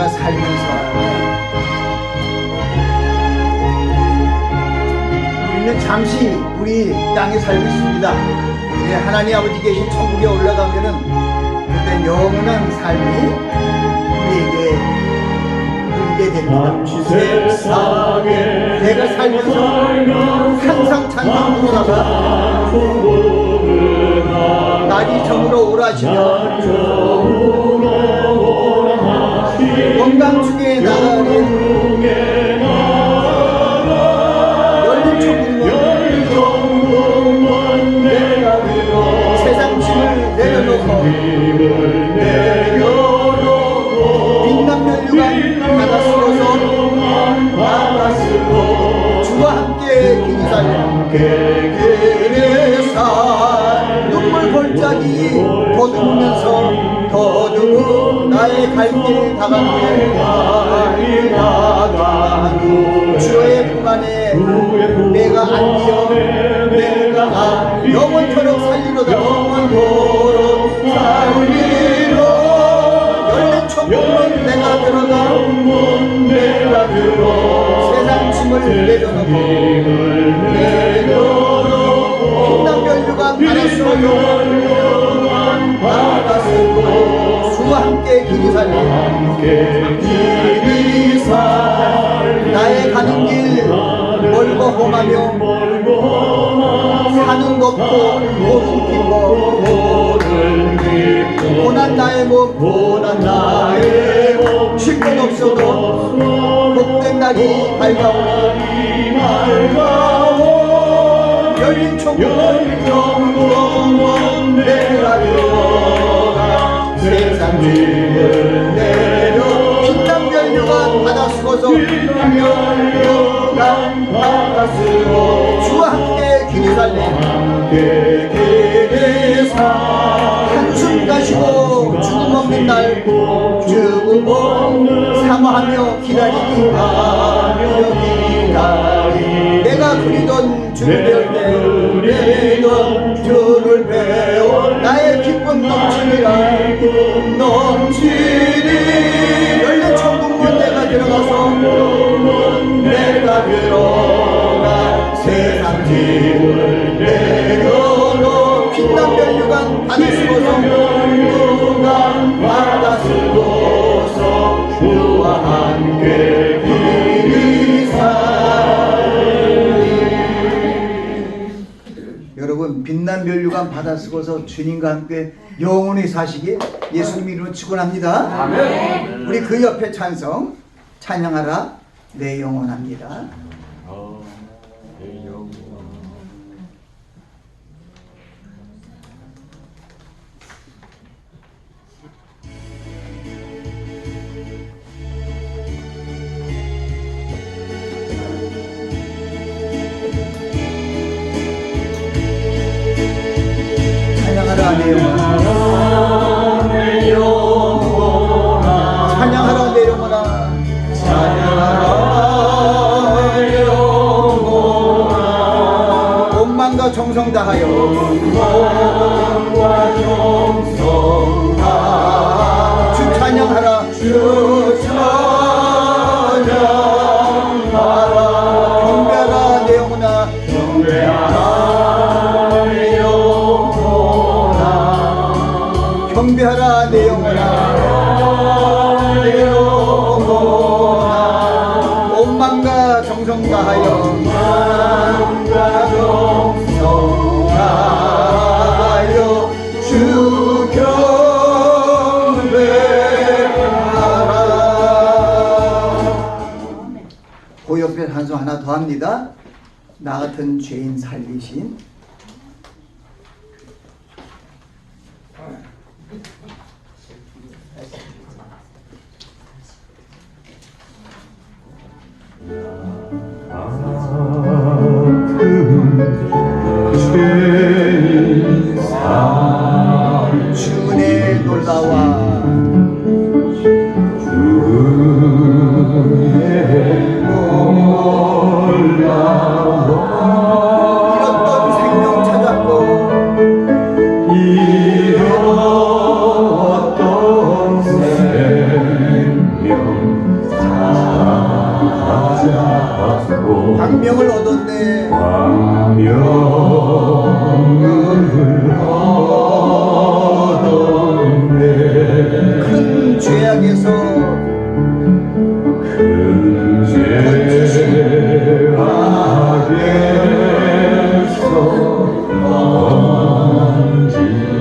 살면서 우리는 잠시 우리 땅에 살고 있습니다. 하나님 아버지 계신 천국에 올라가면은 그때 영원한 삶이 우리에게 누리게 됩니다. 세상에 내가 살면서 항상 찬양 부르다가 날이 저물어 오라시며 건강 중에 나가는 열린 천국문 세상 짐을 내려놓고 빛난 면류관 바다 쓰고서 주와 함께 길이 살려 눈물 볼짝이 더듬으면서 더듬은 나의 갈 길 다가가는 주의 품 안에 내가 안기어 내가 영원토록 살리로다 영원토록 살리로 열린 천국문 내가 들어가 세상 짐을 내려놓고 빛난 면류관 바다 쓰고 주와 함께 길이 살려 나의 가는 길 멀고 험하며 산은 높고 돌은 깊고 고난 나의 몸 쉴 것 없어도 복된 날이 밝아오니 열린 천국문 내가 들어가 세상 짐을 내려 빛난 면류관 바다 쓰고서 면류관 바다 쓰고 주와 함께 길이 살려 한숨 가시고 죽음 없는 날 죽음 사모하며 기다리니 내가 그리던 주를 배워 나의 기쁨 넘치리 열린 천국문 내가 들어가 세상 짐을 내려놓고 빛난 면류관 바다 쓰고서 주와 함께 길이 살리. 여러분 빛난 면류관 바다 쓰고서 주님과 함께 영원히 사시기 예수님 이름으로 축원합니다. 아멘. 우리 그 옆에 찬성 찬양하라 내 영원합니다. 찬양하라 내 영혼아 찬양하라 내 영혼아 찬양하라 내 영혼아 온만과 정성 다하여 주 찬양하라 주 찬양하라 경배하라 내 영혼아 경배하라 내 영혼아 온만과 정성 다하여 주 경배하라. 그 옆에 한송 하나 더 합니다. 나 같은 죄인 살리신 주의 놀라와 잃었던 생명 광명을 얻었네. 광명을 얻었네. 큰 죄악에서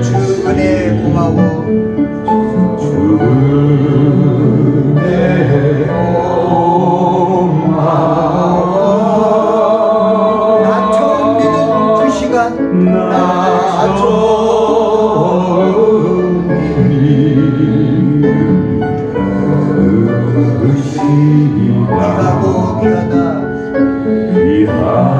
주 은혜 고마워. 나 처음 믿은 그 시간, 나 처음 귀하고 귀하다. 귀하고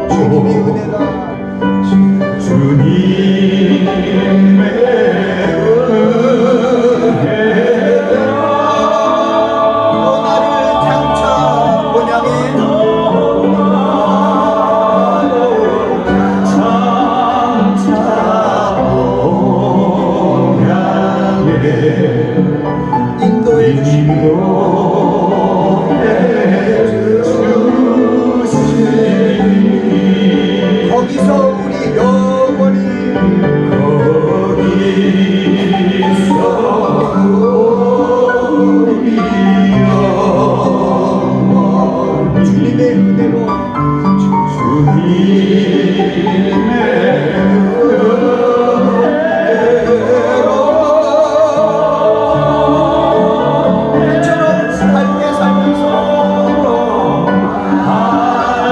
주님의 은혜다. 너 나를 장차 본향에 인도해 거기서 우리 영원히 주님의 은혜로 이처럼 삶에 살면서 아멘.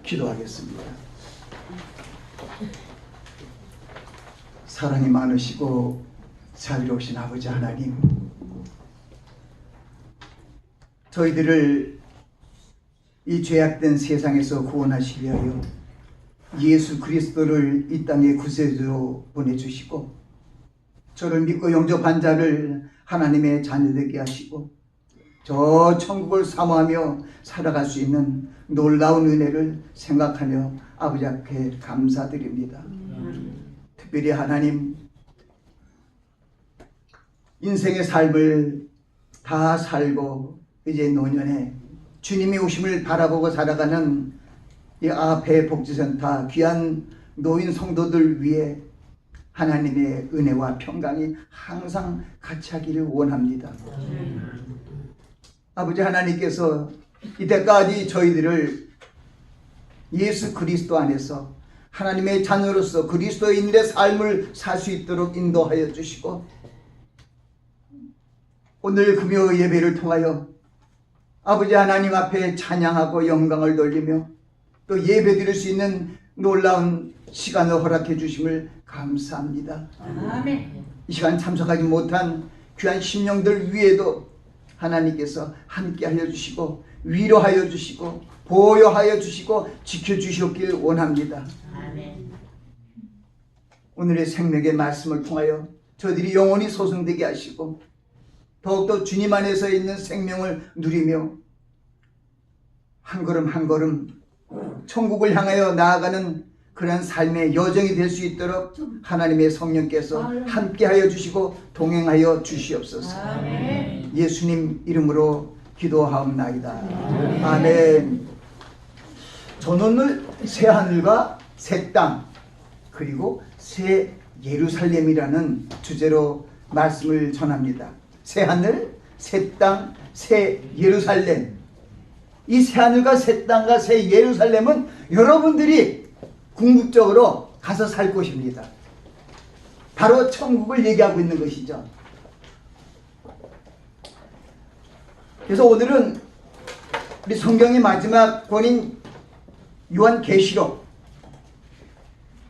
기도하겠습니다. 사랑이 많으시고 자비로우신 아버지 하나님, 저희들을 이 죄악된 세상에서 구원하시기 위하여 예수 그리스도를 이 땅에 구세주로 보내주시고 저를 믿고 영접한 자를 하나님의 자녀되게 하시고 저 천국을 사모하며 살아갈 수 있는 놀라운 은혜를 생각하며 아버지 앞에 감사드립니다. 특별히 하나님, 인생의 삶을 다 살고 이제 노년에 주님이 오심을 바라보고 살아가는 이 앞에 복지센터 귀한 노인 성도들 위해 하나님의 은혜와 평강이 항상 같이 하기를 원합니다. 아버지 하나님께서 이때까지 저희들을 예수 그리스도 안에서 하나님의 자녀로서 그리스도인의 삶을 살 수 있도록 인도하여 주시고 오늘 금요 예배를 통하여 아버지 하나님 앞에 찬양하고 영광을 돌리며 또 예배 드릴 수 있는 놀라운 시간을 허락해 주심을 감사합니다. 아멘. 이 시간 참석하지 못한 귀한 심령들 위에도 하나님께서 함께 하여 주시고 위로하여 주시고 보호하여 주시고 지켜주셨길 원합니다. 아멘. 오늘의 생명의 말씀을 통하여 저들이 영원히 소생되게 하시고 더욱더 주님 안에서 있는 생명을 누리며 한 걸음 한 걸음 천국을 향하여 나아가는 그러한 삶의 여정이 될 수 있도록 하나님의 성령께서 함께하여 주시고 동행하여 주시옵소서. 아멘. 예수님 이름으로 기도하옵나이다. 아멘. 저는 오늘 새 하늘과 새 땅 그리고 새 예루살렘이라는 주제로 말씀을 전합니다. 새 하늘, 새 땅, 새 예루살렘. 이 새 하늘과 새 땅과 새 예루살렘은 여러분들이 궁극적으로 가서 살 곳입니다. 바로 천국을 얘기하고 있는 것이죠. 그래서 오늘은 우리 성경의 마지막 권인 요한계시록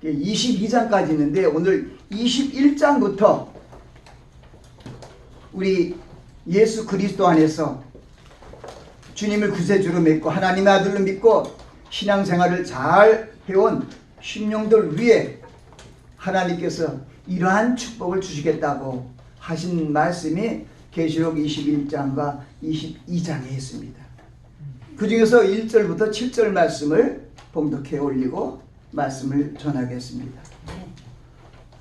22장까지 있는데 오늘 21장부터 우리 예수 그리스도 안에서 주님을 구세주로 믿고 하나님의 아들로 믿고 신앙생활을 잘 해온 심령들 위에 하나님께서 이러한 축복을 주시겠다고 하신 말씀이 계시록 21장과 22장에 있습니다. 그 중에서 1절부터 7절 말씀을 봉독해 올리고 말씀을 전하겠습니다.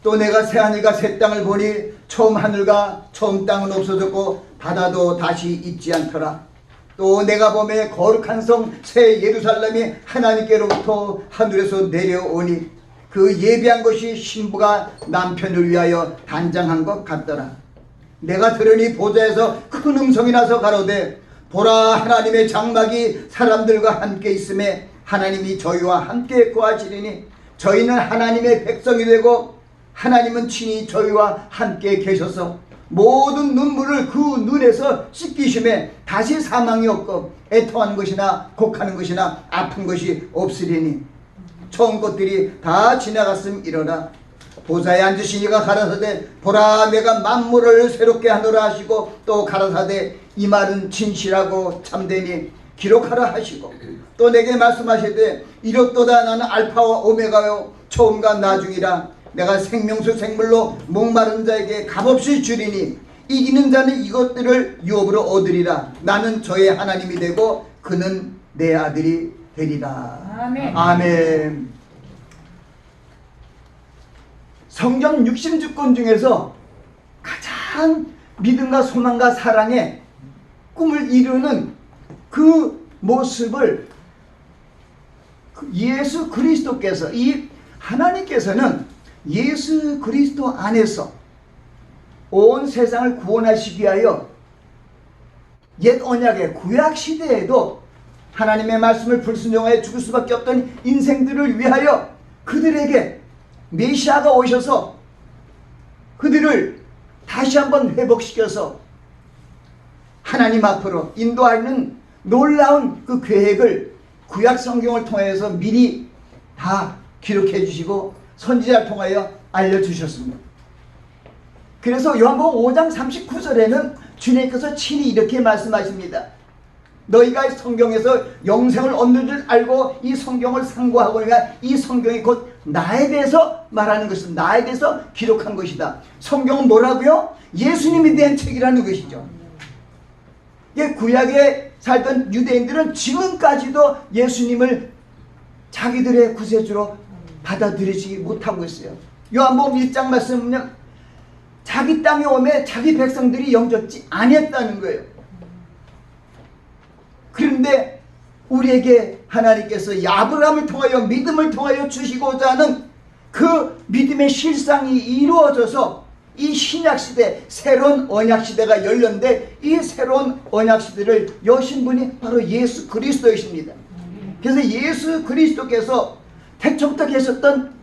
또 내가 새하늘과 새 땅을 보니 처음 하늘과 처음 땅은 없어졌고 바다도 다시 있지 않더라. 또 내가 보매 거룩한 성 새 예루살렘이 하나님께로부터 하늘에서 내려오니 그 예비한 것이 신부가 남편을 위하여 단장한 것 같더라. 내가 들으니 보좌에서 큰 음성이 나서 가로되 보라 하나님의 장막이 사람들과 함께 있음에 하나님이 저희와 함께 거하시리니 저희는 하나님의 백성이 되고 하나님은 친히 저희와 함께 계셔서 모든 눈물을 그 눈에서 씻기심에 다시 사망이 없고 애통하는 것이나 곡하는 것이나 아픈 것이 없으리니 처음 것들이 다 지나갔음 이러나 보좌에 앉으신 이가 가라사대 보라 내가 만물을 새롭게 하노라 하시고 또 가라사대 이 말은 진실하고 참되니 기록하라 하시고 또 내게 말씀하시되 이렇도다 나는 알파와 오메가요 처음과 나중이라 내가 생명수 생물로 목마른 자에게 값없이 주리니 이기는 자는 이것들을 유업으로 얻으리라. 나는 저의 하나님이 되고 그는 내 아들이 되리라. 아멘. 아멘. 성경 60주권 중에서 가장 믿음과 소망과 사랑의 꿈을 이루는 그 모습을 예수 그리스도께서 이 하나님께서는 예수 그리스도 안에서 온 세상을 구원하시기 위하여 옛 언약의 구약 시대에도 하나님의 말씀을 불순종하여 죽을 수밖에 없던 인생들을 위하여 그들에게 메시아가 오셔서 그들을 다시 한번 회복시켜서 하나님 앞으로 인도하는 놀라운 그 계획을 구약 성경을 통해서 미리 다 기록해 주시고 선지자를 통하여 알려주셨습니다. 그래서 요한복음 5장 39절에는 주님께서 친히 이렇게 말씀하십니다. 너희가 성경에서 영생을 얻는 줄 알고 이 성경을 상고하거니와 이 성경이 곧 나에 대해서 말하는 것이다. 나에 대해서 기록한 것이다. 성경은 뭐라고요? 예수님에 대한 책이라는 것이죠. 구약에 살던 유대인들은 지금까지도 예수님을 자기들의 구세주로 받아들이지 못하고 있어요. 요한복음 1장 말씀은요, 자기 땅에 오매 자기 백성들이 영접지 아니했다는 거예요. 그런데 우리에게 하나님께서 아브라함을 통하여 믿음을 통하여 주시고자 하는 그 믿음의 실상이 이루어져서 이 신약시대 새로운 언약시대가 열렸는데 이 새로운 언약시대를 여신 분이 바로 예수 그리스도이십니다. 그래서 예수 그리스도께서 태초부터 계셨던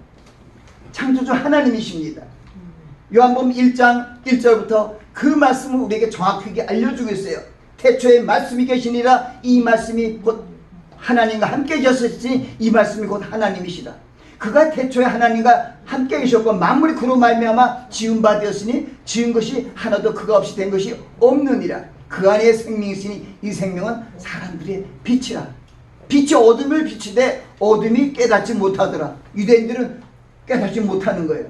창조주 하나님이십니다. 요한복음 1장 1절부터 그 말씀을 우리에게 정확하게 알려주고 있어요. 태초에 말씀이 계시니라 이 말씀이 곧 하나님과 함께 계셨으니 이 말씀이 곧 하나님이시라. 그가 태초에 하나님과 함께 계셨고 만물이 그로 말미암아 지은 바 되었으니 지은 것이 하나도 그가 없이 된 것이 없느니라. 그 안에 생명이 있으니 이 생명은 사람들의 빛이라. 빛이 어둠을 비치되 어둠이 깨닫지 못하더라. 유대인들은 깨닫지 못하는 거예요.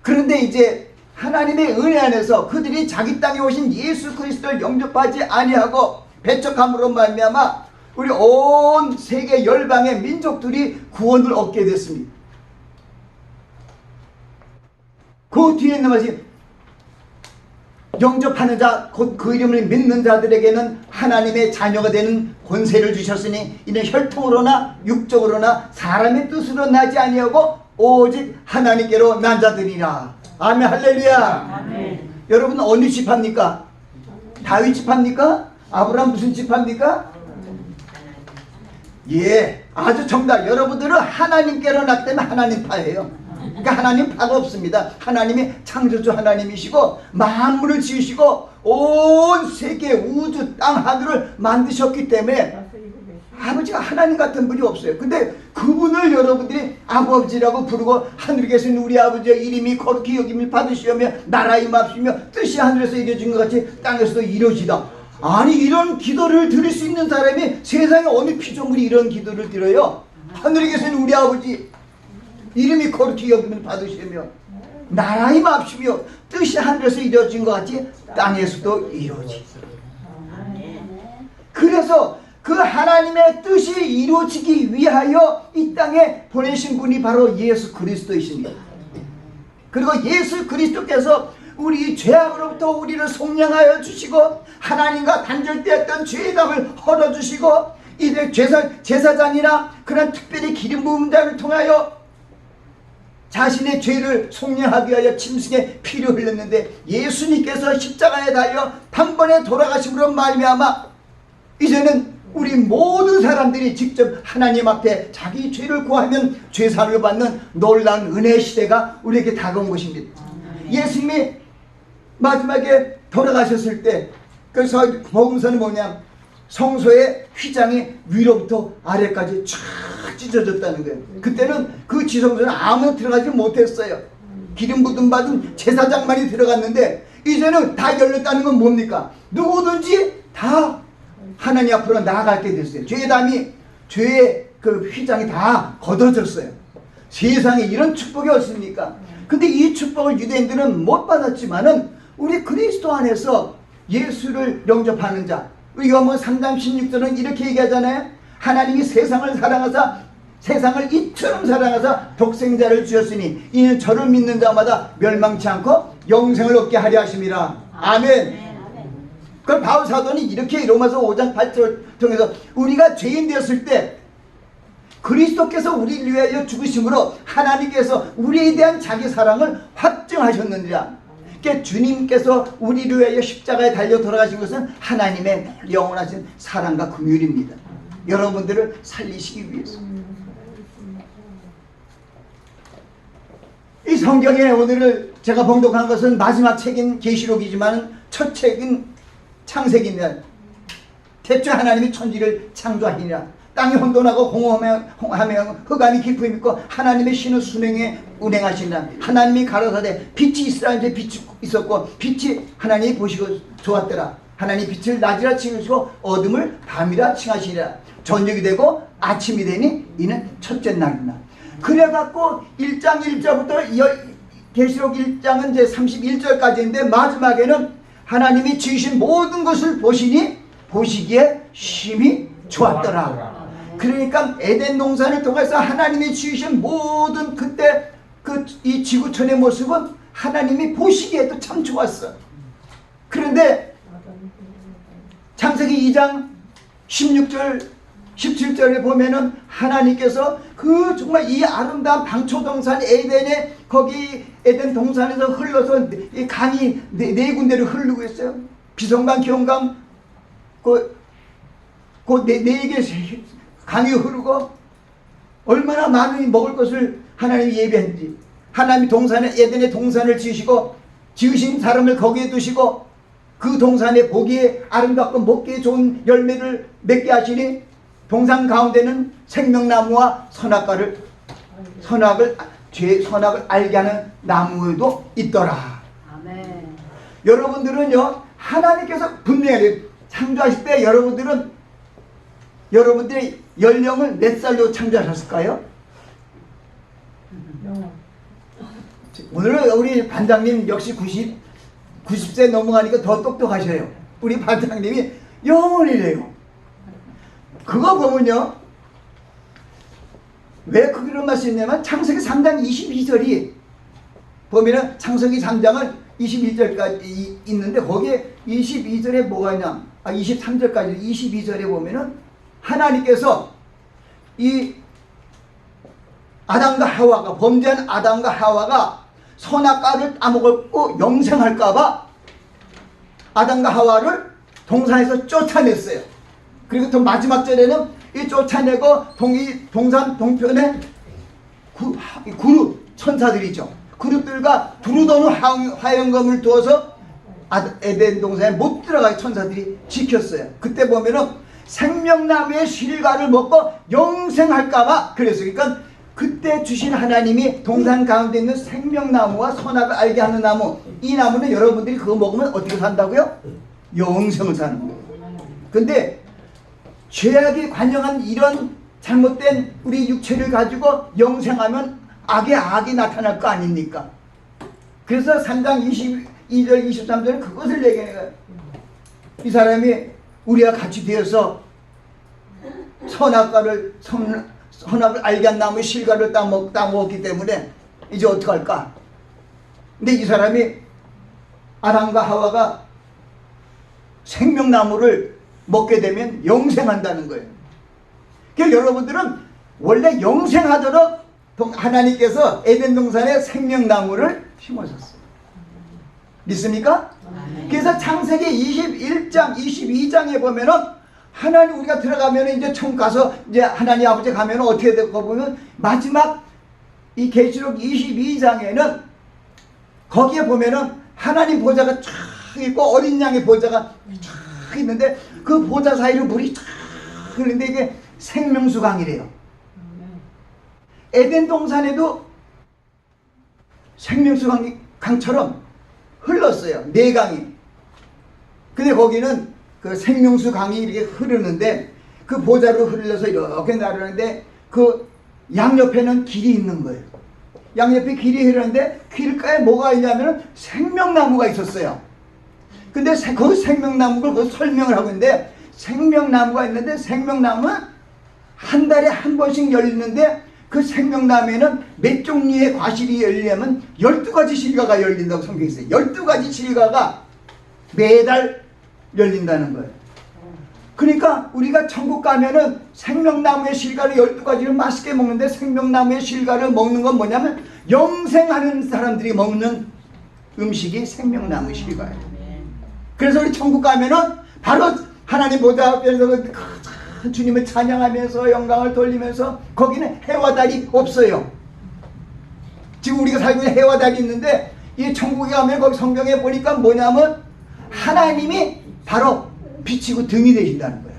그런데 이제 하나님의 은혜 안에서 그들이 자기 땅에 오신 예수 그리스도를 영접하지 아니하고 배척함으로 말미암아 우리 온 세계 열방의 민족들이 구원을 얻게 됐습니다. 그 뒤에 있는 것이 영접하는 자, 곧 그 이름을 믿는 자들에게는 하나님의 자녀가 되는 권세를 주셨으니 이는 혈통으로나 육적으로나 사람의 뜻으로 나지 아니하고 오직 하나님께로 난 자들이라. 아멘 할렐루야. 아멘. 여러분 어느 집합니까? 다윗 집합니까? 아브라함 무슨 집합니까? 예, 아주 정답. 여러분들은 하나님께로 났기 때문에 하나님 파예요. 그러니까 하나님 파가 없습니다. 하나님이 창조주 하나님이시고 만물을 지으시고 온 세계 우주 땅 하늘을 만드셨기 때문에 아버지가 하나님 같은 분이 없어요. 근데 그분을 여러분들이 아버지라고 부르고 하늘에 계신 우리 아버지의 이름이 거룩히 여김을 받으시오며 나라의 임하시며 뜻이 하늘에서 이루어진 것 같이 땅에서도 이루어지다. 아니 이런 기도를 드릴 수 있는 사람이 세상에 어느 피조물이 이런 기도를 드려요? 하늘에 계신 우리 아버지 이름이 거룩히 여김을 받으시며 나라의 임하시며 뜻이 하늘에서 이루어진 것 같이 땅에서도 이루어지다. 그래서 그 하나님의 뜻이 이루어지기 위하여 이 땅에 보내신 분이 바로 예수 그리스도이십니다. 그리고 예수 그리스도께서 우리 죄악으로부터 우리를 속량하여 주시고 하나님과 단절되었던 죄담을 헐어주시고 이제 제사장이나 그런 특별히 기름 부은 자를 통하여 자신의 죄를 속량하기 위하여 짐승의 피를 흘렸는데 예수님께서 십자가에 달려 단번에 돌아가심으로 말미암아 이제는 우리 모든 사람들이 직접 하나님 앞에 자기 죄를 구하면 죄사함을 받는 놀라운 은혜의 시대가 우리에게 다가온 것입니다. 예수님이 마지막에 돌아가셨을 때 그래서 복음서는 뭐냐, 성소의 휘장이 위로부터 아래까지 쫙 찢어졌다는 거예요. 그때는 그 지성소는 아무나 들어가지 못했어요. 기름 부음 받은 제사장만이 들어갔는데 이제는 다 열렸다는 건 뭡니까? 누구든지 다 하나님 앞으로 나아가게 됐어요. 죄의 그 휘장이 다 걷어졌어요. 세상에 이런 축복이 없습니까? 근데 이 축복을 유대인들은 못 받았지만은 우리 그리스도 안에서 예수를 영접하는 자, 우리 요한복음 3장 16절은 이렇게 얘기하잖아요. 하나님이 세상을 사랑하사 세상을 이처럼 사랑하사 독생자를 주셨으니 이는 저를 믿는 자마다 멸망치 않고 영생을 얻게 하려 하심이라. 아멘. 그럼 바울 사도는 이렇게 로마서 5장 8절을 통해서 우리가 죄인 되었을 때 그리스도께서 우리를 위하여 죽으심으로 하나님께서 우리에 대한 자기 사랑을 확증하셨느니라. 그러니까 주님께서 우리를 위하여 십자가에 달려 돌아가신 것은 하나님의 영원하신 사랑과 긍휼입니다. 여러분들을 살리시기 위해서. 이 성경에 오늘 제가 봉독한 것은 마지막 책인 계시록이지만 첫 책인 창세기입니다. 태초에 하나님이 천지를 창조하시니라. 땅이 혼돈하고 공허하며 흑암이 깊음이 있고 하나님의 신은 순행에 운행하시니라. 하나님이 가라사대 빛이 있으라 하는데 빛이 있었고 빛이 하나님이 보시고 좋았더라. 하나님 빛을 낮이라 칭하시고 어둠을 밤이라 칭하시니라. 저녁이 되고 아침이 되니 이는 첫째 날이나. 그래갖고 1장 1절부터 계시록 1장은 이제 31절까지인데 마지막에는 하나님이 지으신 모든 것을 보시니 보시기에 심히 좋았더라. 그러니까 에덴 동산을 통해서 하나님이 지으신 모든 그때 이 지구촌의 모습은 하나님이 보시기에도 참 좋았어. 그런데 창세기 2장 16절 17절에 보면은 하나님께서 그 정말 이 아름다운 방초동산 에덴에 거기 에덴 동산에서 흘러서 이 강이 네 군데를 흐르고 있어요. 비성강, 기온강 네 개 강이 흐르고 얼마나 많은 먹을 것을 하나님이 예비했는지. 하나님이 동산에 에덴의 동산을 지으시고 지으신 사람을 거기에 두시고 그 동산에 보기에 아름답고 먹기에 좋은 열매를 맺게 하시니 동산 가운데는 생명나무와 선악을 알게 하는 나무도 있더라. 아멘. 여러분들은요, 하나님께서 분명히 창조하실 때 여러분들의 연령을 몇 살로 창조하셨을까요? 오늘은 우리 반장님 역시 90세 넘어가니까 더 똑똑하셔요. 우리 반장님이 영원이래요. 그거 보면요, 왜 그런 말씀이 있냐면 창세기 3장 22절이 보면은 창세기 3장은 21절까지 있는데 거기에 22절에 뭐가 있냐, 23절까지 22절에 보면은 하나님께서 이 아담과 하와가, 범죄한 아담과 하와가 선악과를 따먹고 영생할까봐 아담과 하와를 동산에서 쫓아냈어요. 그리고 또 마지막 절에는 이 쫓아내고 동산 동편에 천사들이죠. 그룹들과 두루도는 화영검을 두어서 에덴 동산에 못 들어가게 천사들이 지켰어요. 그때 보면은 생명나무의 실과를 먹고 영생할까봐 그랬어요. 그러니까 그때 주신 하나님이 동산 가운데 있는 생명나무와 선악을 알게 하는 나무, 이 나무는 여러분들이 그거 먹으면 어떻게 산다고요? 영생을 사는 거예요. 근데 죄악이 관영한 이런 잘못된 우리 육체를 가지고 영생하면 악이 나타날 거 아닙니까? 그래서 3장 22절 23절에 그것을 얘기하는 거예요. 이 사람이 우리와 같이 되어서 선악을 알게 한 나무의 실과를 따먹었기 때문에 이제 어떡할까? 근데 이 사람이 아담과 하와가 생명나무를 먹게 되면 영생한다는 거예요. 그러니까 여러분들은 원래 영생하도록 하나님께서 에덴 동산에 생명나무를 심으셨어요. 믿습니까? 그래서 창세기 21장, 22장에 보면은 하나님 우리가 들어가면 이제 천국 가서 이제 하나님 아버지 가면 어떻게 될까 보면 마지막 이 계시록 22장에는 거기에 보면은 하나님 보좌가 쫙 있고 어린 양의 보좌가 쫙 있는데 그 보좌 사이로 물이 쫙 흐르는데 이게 생명수강이래요. 에덴 동산에도 생명수강처럼 흘렀어요. 네 강이. 근데 거기는 그 생명수 강이 이렇게 흐르는데 그 보좌로 흘러서 이렇게 나르는데 그 양옆에는 길이 있는 거예요. 양옆에 길이 흐르는데 길가에 뭐가 있냐면 생명나무가 있었어요. 근데 그 생명나무를 그 설명을 하고 있는데 생명나무가 있는데 생명나무는 한 달에 한 번씩 열리는데 그 생명나무에는 몇 종류의 과실이 열리려면 12가지 실과가 열린다고 성경에 있어요. 12가지 실과가 매달 열린다는 거예요. 그러니까 우리가 천국 가면은 생명나무의 실과를 12가지를 맛있게 먹는데 생명나무의 실과를 먹는 건 뭐냐면 영생하는 사람들이 먹는 음식이 생명나무 실과예요. 그래서 우리 천국 가면은 바로 하나님 보좌 앞에서 주님을 찬양하면서 영광을 돌리면서 거기는 해와 달이 없어요. 지금 우리가 살고 있는 해와 달이 있는데 이 천국에 가면 거기 성경에 보니까 뭐냐면 하나님이 바로 빛이고 등이 되신다는 거예요.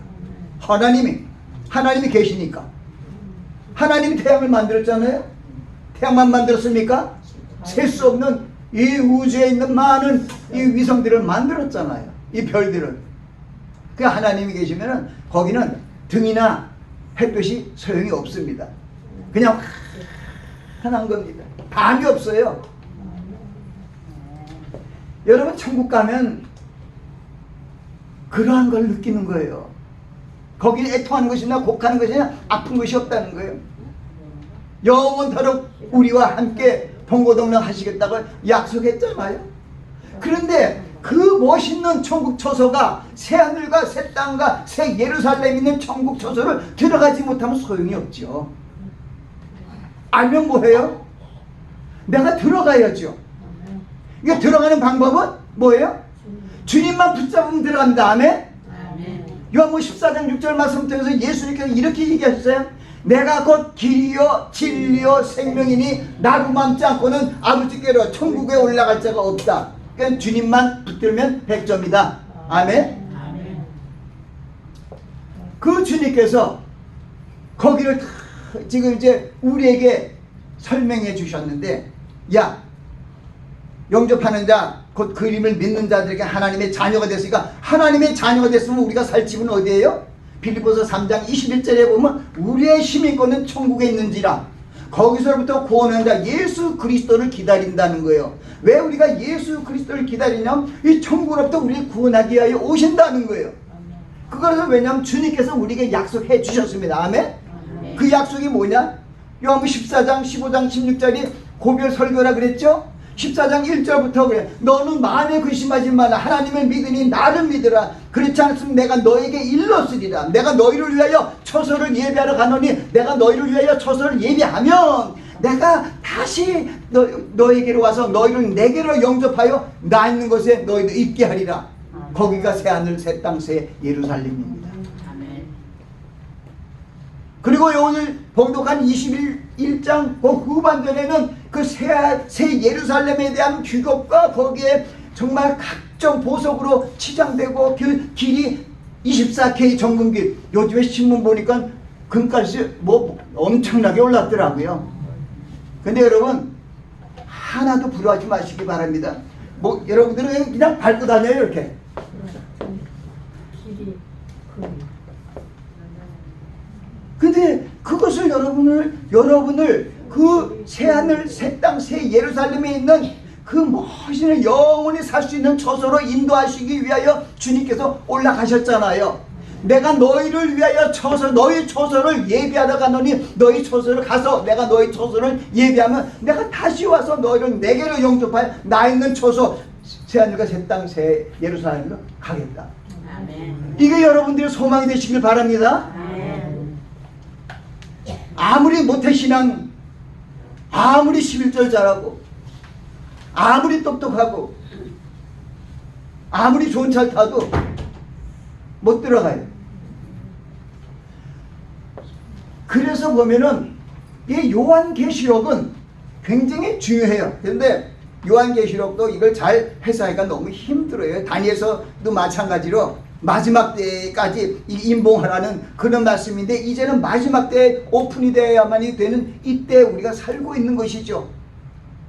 하나님이 계시니까. 하나님이 태양을 만들었잖아요. 태양만 만들었습니까? 셀 수 없는 이 우주에 있는 많은 이 위성들을 만들었잖아요. 이 별들을. 그 하나님이 계시면은 거기는 등이나 햇볕이 소용이 없습니다. 그냥 환한 겁니다. 밤이 없어요. 여러분 천국 가면 그러한 걸 느끼는 거예요. 거기 애통하는 것이나 곡하는 것이나 아픈 것이 없다는 거예요. 영원토록 우리와 함께 동고동락 하시겠다고 약속했잖아요. 그런데 그 멋있는 천국 처소가 새하늘과 새 땅과 새 예루살렘 있는 천국 처소를 들어가지 못하면 소용이 없죠. 알면 뭐해요? 내가 들어가야죠. 이게 들어가는 방법은 뭐예요? 주님만 붙잡으면 들어간 다음에 요한복음 14장 6절 말씀 통해서 예수님께서 이렇게 얘기하셨어요. 내가 곧 길이요 진리요 생명이니 나로 맘지 않고는 아버지께로 천국에 올라갈 자가 없다. 그러니까 주님만 붙들면 100점이다. 아멘. 그 주님께서 거기를 지금 이제 우리에게 설명해 주셨는데, 야, 영접하는 자, 곧 그림을 믿는 자들에게 하나님의 자녀가 됐으니까, 하나님의 자녀가 됐으면 우리가 살 집은 어디예요? 빌립보서 3장 21절에 보면 우리의 시민권은 천국에 있는지라. 거기서부터 구원하는 자 예수 그리스도를 기다린다는 거예요. 왜 우리가 예수 그리스도를 기다리냐면 이 천국으로부터 우리를 구원하기 위하여 오신다는 거예요. 그것은 왜냐하면 주님께서 우리에게 약속해 주셨습니다. 아멘. 그 약속이 뭐냐? 요한복음 14장 15장 16절이 고별 설교라 그랬죠? 14장 1절부터 그래. 너는 마음에 근심하지 말라. 하나님을 믿으니 나를 믿으라. 그렇지 않으면 내가 너에게 일렀으리라. 내가 너희를 위하여 처소를 예비하러 가노니 내가 너희를 위하여 처소를 예비하면 내가 다시 너에게로 와서 너희를 내게로 영접하여 나 있는 곳에 너희도 있게 하리라. 거기가 새하늘 새 땅 새 예루살렘입니다. 그리고 오늘 봉독한 21장 그 후반전에는 그 그 새 예루살렘에 대한 규격과 거기에 정말 각종 보석으로 치장되고 길이 24K 정금길. 요즘에 신문 보니까 금값이 뭐 엄청나게 올랐더라고요. 근데 여러분 하나도 부러워하지 마시기 바랍니다. 뭐 여러분들은 그냥 밟고 다녀요 이렇게. 근데 그것을 여러분을 그 새하늘 새 땅 새 예루살렘에 있는 그 멋있는 영원히 살 수 있는 처소로 인도하시기 위하여 주님께서 올라가셨잖아요. 내가 너희를 위하여 너희 처소를 예비하러 가노니 너희 처소를 가서 내가 너희 처소를 예비하면 내가 다시 와서 너희를 내게로 영접하여 나 있는 처소 새하늘과 새 땅 새 예루살렘으로 가겠다. 아멘. 이게 여러분들의 소망이 되시길 바랍니다. 아멘. 아무리 모태신앙, 아무리 11절 잘하고, 아무리 똑똑하고, 아무리 좋은 차를 타도 못 들어가요. 그래서 보면은 이 요한계시록은 굉장히 중요해요. 그런데 요한계시록도 이걸 잘 해석하기가 너무 힘들어요. 다니엘서도 마찬가지로 마지막 때까지 임봉하라는 그런 말씀인데 이제는 마지막 때에 오픈이 되어야만이 되는 이때 우리가 살고 있는 것이죠.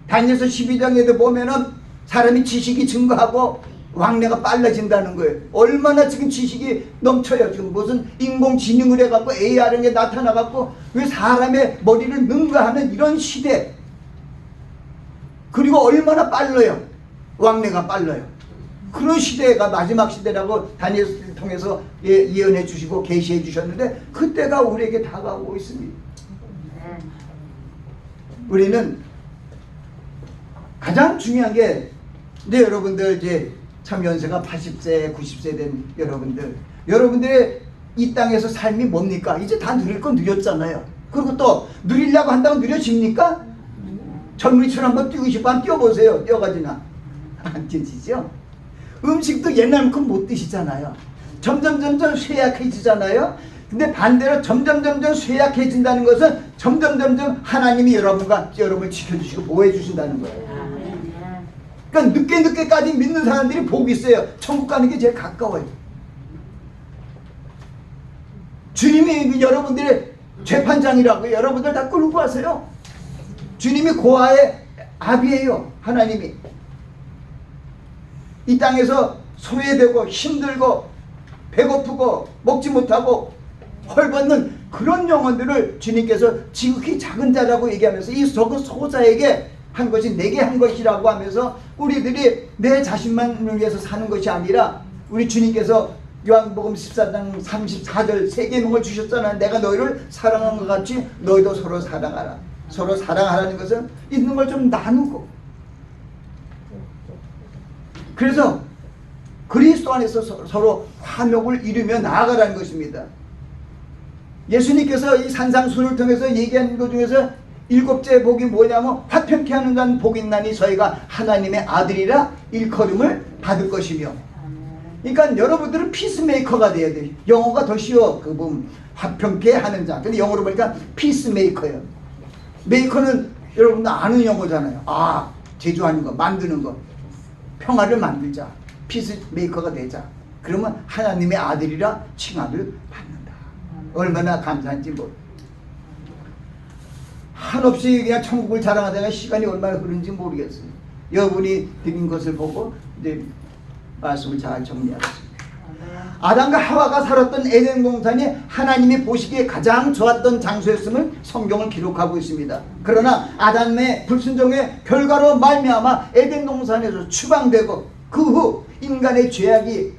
다니엘서 12장에도 보면은 사람이 지식이 증가하고 왕래가 빨라진다는 거예요. 얼마나 지금 지식이 넘쳐요. 지금 무슨 인공지능을 해갖고 AR은 게 나타나갖고 왜 사람의 머리를 능가하는 이런 시대. 그리고 얼마나 빨라요. 왕래가 빨라요. 그런 시대가 마지막 시대라고 다니엘을 통해서 예언해 주시고 계시해 주셨는데 그때가 우리에게 다가오고 있습니다. 우리는 가장 중요한 게 이제 여러분들 이제 참 연세가 80세, 90세 된 여러분들의 이 땅에서 삶이 뭡니까? 이제 다 누릴 건 누렸잖아요. 그리고 또 누리려고 한다고 누려집니까? 젊은이처럼 한번 뛰고 싶어 한번 뛰어보세요. 뛰어가지나 안 뛰어지죠? 음식도 옛날만큼 못 드시잖아요. 점점 쇠약해지잖아요. 근데 반대로 점점 쇠약해진다는 것은 점점 하나님이 여러분을 지켜주시고 보호해 주신다는 거예요. 그러니까 늦게까지 믿는 사람들이 복이 있어요. 천국 가는 게 제일 가까워요. 주님이 여러분들의 재판장이라고 여러분들 다 끌고 가세요. 주님이 고아의 아비예요. 하나님이 이 땅에서 소외되고 힘들고 배고프고 먹지 못하고 헐벗는 그런 영혼들을 주님께서 지극히 작은 자라고 얘기하면서 이 적은 소자에게 한 것이 내게 한 것이라고 하면서 우리들이 내 자신만을 위해서 사는 것이 아니라 우리 주님께서 요한복음 14장 34절 세계명을 주셨잖아요. 내가 너희를 사랑한 것 같이 너희도 서로 사랑하라. 서로 사랑하라는 것은 있는 걸 좀 나누고 그래서 그리스도 안에서 서로 화목을 이루며 나아가라는 것입니다. 예수님께서 이 산상수를 통해서 얘기한 것 중에서 7째 복이 뭐냐면 화평케 하는 자는 복이 있나니 저희가 하나님의 아들이라 일컬음을 받을 것이며 그러니까 여러분들은 피스메이커가 돼야 돼요. 영어가 더 쉬워. 그 보면 화평케 하는 자. 근데 영어로 보니까 피스메이커예요. 메이커는 여러분들 아는 영어잖아요. 아, 제조하는 거, 만드는 거. 평화를 만들자. 피스메이커가 되자. 그러면 하나님의 아들이라 칭함을 받는다. 얼마나 감사한지 모르. 한없이 그냥 천국을 자랑하다가 시간이 얼마나 흐른지 모르겠어요. 여러분이 드린 것을 보고 이제 말씀을 잘 정리하겠습니다. 아담과 하와가 살았던 에덴 동산이 하나님이 보시기에 가장 좋았던 장소였음을 성경을 기록하고 있습니다. 그러나 아담의 불순종의 결과로 말미암아 에덴 동산에서 추방되고 그 후 인간의 죄악이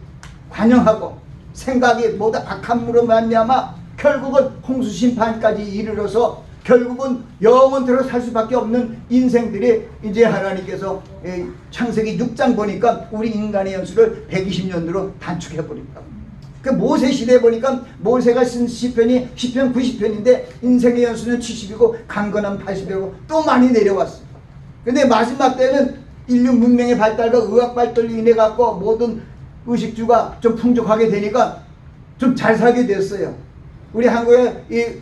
관영하고 생각이 모두 악함으로 말미암아 결국은 홍수 심판까지 이르러서 결국은 영원토록 살 수밖에 없는 인생들이 이제 하나님께서 창세기 6장 보니까 우리 인간의 연수를 120년으로 단축해버립니다. 그 모세 시대에 보니까 모세가 쓴 시편이 시편 90편인데 인생의 연수는 70이고 강건한 80이고 또 많이 내려왔어요. 근데 마지막 때는 인류 문명의 발달과 의학 발달로 인해 갖고 모든 의식주가 좀 풍족하게 되니까 좀 잘 살게 됐어요. 우리 한국에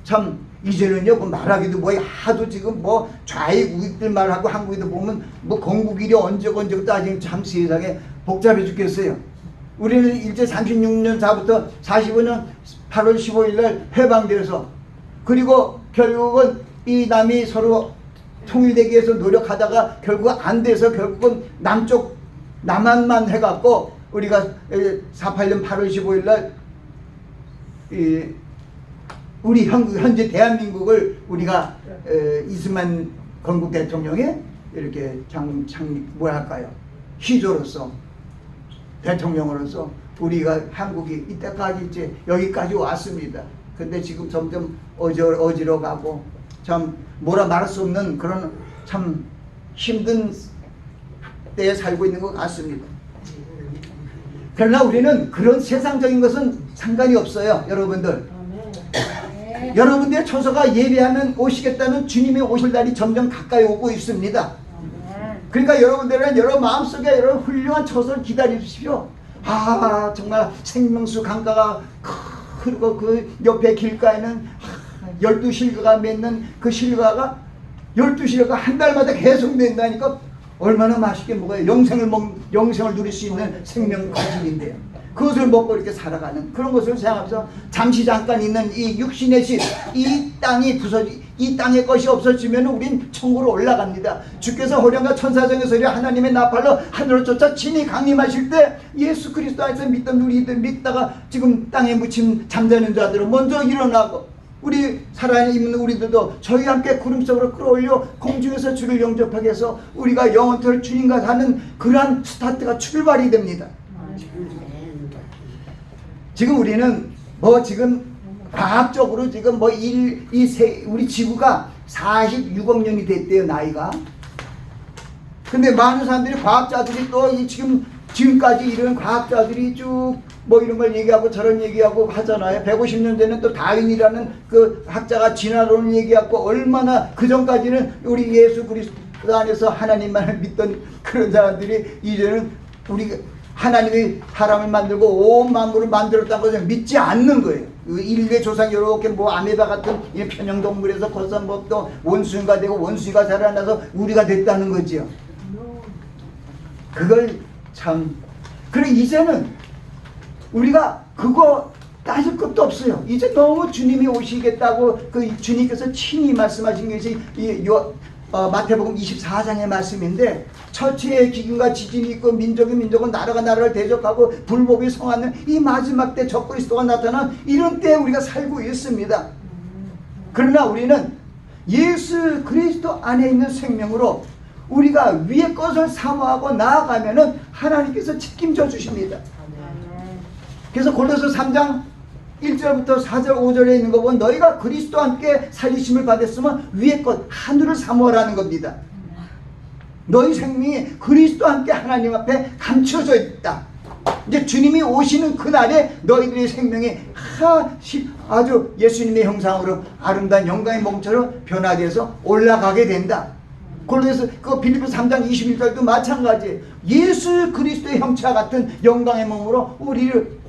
참 이제는요, 그 말하기도 뭐 하도 지금 뭐 좌익 우익들 말하고 한국에도 보면 뭐 건국일이 언제고 따지면 참 세상에 복잡해 죽겠어요. 우리는 일제 36년 4부터 45년 8월 15일 날 해방돼서, 그리고 결국은 이 남이 서로 통일되기 위해서 노력하다가 결국 안 돼서 결국은 남쪽 남한만 해갖고 우리가 48년 8월 15일 날 우리 현재 대한민국을 우리가 이승만 건국 대통령이 이렇게 뭐랄까요, 희조로서 대통령으로서 우리가 한국이 이때까지 이제 여기까지 왔습니다. 근데 지금 점점 어지러 가고 참 뭐라 말할 수 없는 그런 참 힘든 때에 살고 있는 것 같습니다. 그러나 우리는 그런 세상적인 것은 상관이 없어요, 여러분들. 여러분들의 처소가 예배하면 오시겠다는 주님의 오실 날이 점점 가까이 오고 있습니다. 그러니까 여러분들은 여러분 마음속에 여러분 훌륭한 처소를 기다리십시오. 아, 정말 생명수 강가가 그리고 그 옆에 길가에는 12실가가 맺는 그 실가가 12실가가 한 달마다 계속 맺다니까 얼마나 맛있게 먹어요. 영생을 누릴 수 있는 생명 과실인데요. 그것을 먹고 이렇게 살아가는 그런 것을 생각하면서 잠시 잠깐 있는 이 육신의 집, 이 땅이 이 땅의 것이 없어지면 우린 천국으로 올라갑니다. 주께서 호령과 천사장의 소리 하나님의 나팔로 하늘을 쫓아 친히 강림하실 때 예수 그리스도 안에서 믿던 우리들 믿다가 지금 땅에 묻힌 잠자는 자들은 먼저 일어나고, 우리 살아있는 우리들도 저희와 함께 구름 속으로 끌어올려 공중에서 주를 영접하게 해서 우리가 영원토록 주님과 사는 그러한 스타트가 출발이 됩니다. 지금 우리는 뭐 지금 과학적으로 지금 뭐 우리 지구가 46억 년이 됐대요, 나이가. 근데 많은 사람들이 과학자들이 또 지금까지 이런 과학자들이 쭉 뭐 이런 걸 얘기하고 저런 얘기하고 하잖아요. 150년 전에 또 다윈이라는 그 학자가 진화론을 얘기하고, 얼마나 그 전까지는 우리 예수 그리스도 안에서 하나님만을 믿던 그런 사람들이 이제는 우리 하나님이 사람을 만들고 온 만물을 만들었다는 것을 믿지 않는 거예요. 인류의 조상 이렇게 뭐 아메바 같은 편형동물에서 벌써 뭐 또 원숭이가 되고 원숭이가 살아나서 우리가 됐다는 거지요. 그걸 참, 그리고 이제는 우리가 그거 따질 것도 없어요. 이제 너무 주님이 오시겠다고 그 주님께서 친히 말씀하신 것이 마태복음 24장의 말씀인데, 처치의 기근과 지진이 있고 민족이 민족은 나라가 나라를 대적하고 불법이 성하는 이 마지막 때 적그리스도가 나타난 이런 때에 우리가 살고 있습니다. 그러나 우리는 예수 그리스도 안에 있는 생명으로 우리가 위의 것을 사모하고 나아가면은 하나님께서 책임져 주십니다. 그래서 골로새 3장 1절부터 4절 5절에 있는 거 보면 너희가 그리스도와 함께 살리심을 받았으면 위의 것 하늘을 사모하라는 겁니다. 너희 생명이 그리스도와 함께 하나님 앞에 감춰져 있다. 이제 주님이 오시는 그날에 너희들의 생명이 아주 예수님의 형상으로 아름다운 영광의 몸처럼 변화돼서 올라가게 된다. 골로새서 그 빌립보 3장 21절도 마찬가지예요. 예수 그리스도의 형체와 같은 영광의 몸으로 우리를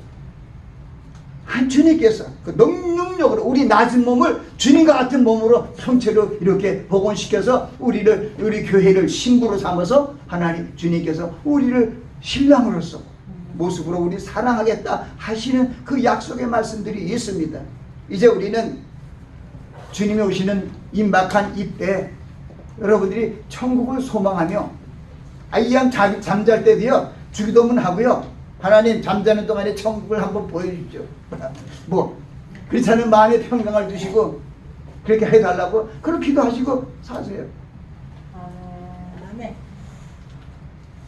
주님께서 그 능력으로 우리 낮은 몸을 주님과 같은 몸으로 형체로 이렇게 복원시켜서 우리 교회를 신부로 삼아서 하나님 주님께서 우리를 신랑으로서 모습으로 우리 사랑하겠다 하시는 그 약속의 말씀들이 있습니다. 이제 우리는 주님이 오시는 임박한 이때 여러분들이 천국을 소망하며 아이양 잠잘 때도요 주기도문 하고요, 하나님 잠자는 동안에 천국을 한번 보여주십시오. 뭐 그렇지 않은 마음의 평강을 주시고 그렇게 해달라고 그렇게 기도하시고 사세요.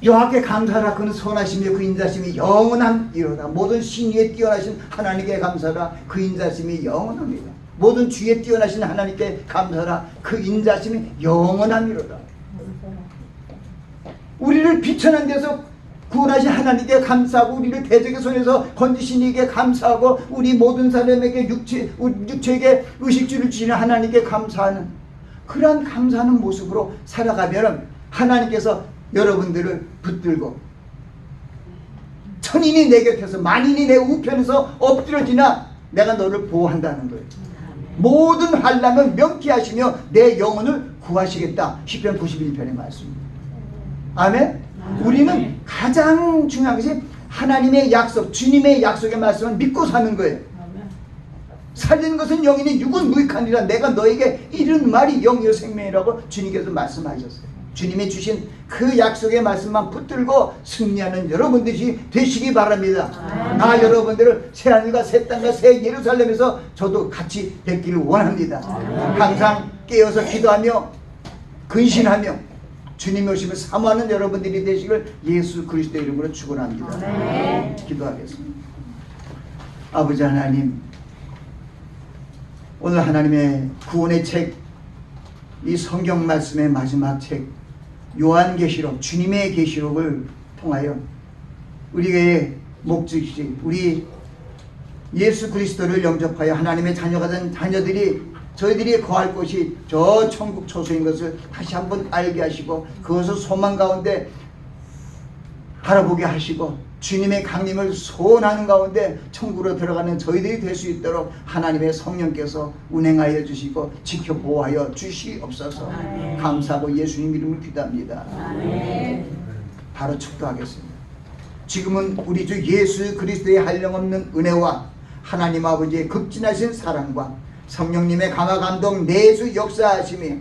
여호와께 감사하라. 그는 선하시며 그 인자심이 영원함이로다. 모든 신위에 뛰어나신 하나님께 감사하라. 그 인자심이 영원합니다. 모든 주에 뛰어나신 하나님께 감사하라. 그 인자심이 영원함이로다. 우리를 비천한 데서 구원하신 하나님께 감사하고 우리를 대적의 손에서 건지신 이에게 감사하고 우리 모든 사람에게 육체에게 의식주를 주시는 하나님께 감사하는 그러한 감사하는 모습으로 살아가면 하나님께서 여러분들을 붙들고 천인이 내 곁에서 만인이 내 우편에서 엎드려지나 내가 너를 보호한다는 거예요. 모든 환난을 명쾌하시며 내 영혼을 구하시겠다. 시편 91편의 말씀입니다. 아멘. 우리는 가장 중요한 것이 하나님의 약속, 주님의 약속의 말씀을 믿고 사는 거예요. 살리는 것은 영이니 육은 무익하니라. 내가 너에게 이른 말이 영이요 생명이라고 주님께서 말씀하셨어요. 주님이 주신 그 약속의 말씀만 붙들고 승리하는 여러분들이 되시기 바랍니다. 나 여러분들을 새하늘과 새 땅과 새 예루살렘에서 저도 같이 뵙기를 원합니다. 항상 깨어서 기도하며 근신하며 주님이 오심을 사모하는 여러분들이 되시길 예수 그리스도의 이름으로 축원합니다. 기도하겠습니다. 아버지 하나님, 오늘 하나님의 구원의 책, 이 성경 말씀의 마지막 책 요한계시록, 주님의 계시록을 통하여 우리의 목적이 우리 예수 그리스도를 영접하여 하나님의 자녀가 된 자녀들이 저희들이 거할 곳이 저 천국 초소인 것을 다시 한번 알게 하시고 그것을 소망 가운데 바라보게 하시고 주님의 강림을 소원하는 가운데 천국으로 들어가는 저희들이 될 수 있도록 하나님의 성령께서 운행하여 주시고 지켜 보호하여 주시옵소서. 감사하고 예수님 이름을 기도합니다. 바로 축도하겠습니다. 지금은 우리 주 예수 그리스도의 한량없는 은혜와 하나님 아버지의 극진하신 사랑과 성령님의 강화 감동 내주 역사하심이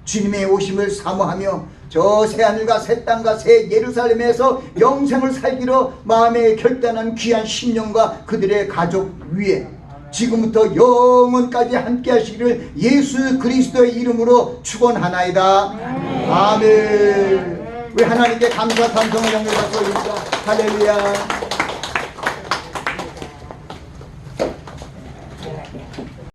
주님의 오심을 사모하며 저 새하늘과 새 땅과 새 예루살렘에서 영생을 살기로 마음에 결단한 귀한 신령과 그들의 가족 위에 지금부터 영원까지 함께 하시기를 예수 그리스도의 이름으로 축원하나이다. 아멘. 우리 하나님께 감사 찬송을 영광을 돌립니다. 할렐루야.